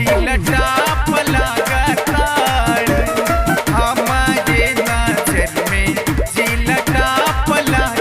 जिलटा पलागताड़ हमारे नजर में जिलटा पलागताड़।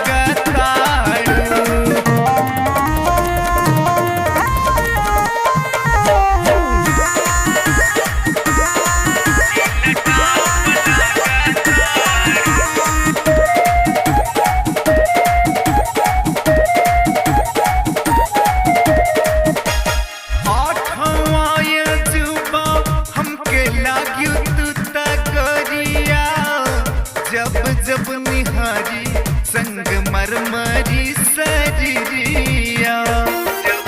जब निहारी संग मरमरी सजरिया जब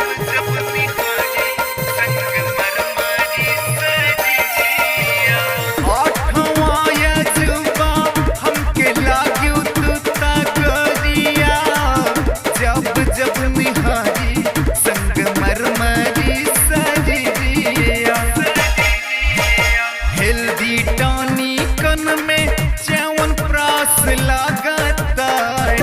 निहारी संग मरमरी सजरिया आठवां यजुबा हमके लाग्यो तू तगरिया जब निहारी संग मरमरी सजरिया। हेल्दी टानी कन में च्यवन प्रास लागताड़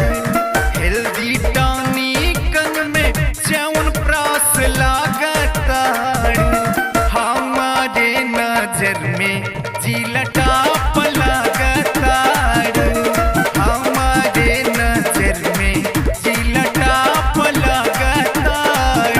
हेल्दी टानी कन में च्यवन प्रास लागताड़ हमारे नजर में जिलटा पलागताड़ हमारे नजर में जिलटा पलागताड़।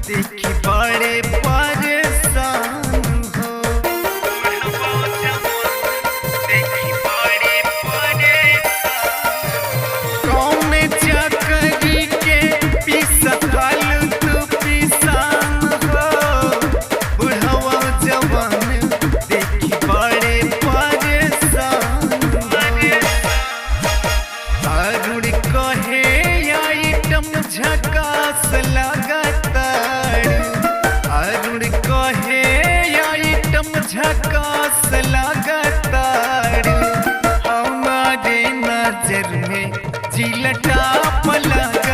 देखी बड़े परेशान हो देखी बड़े परेशान कौन चकरी के पिसफल तू पिसान हो बुढ़वा जवान देखी बड़े परेशान। अरुण कहे आइटम झकास लागताड़ अरुण कहे आइटम झकास लागताड़ हमारे नजर में जिलटा पलाग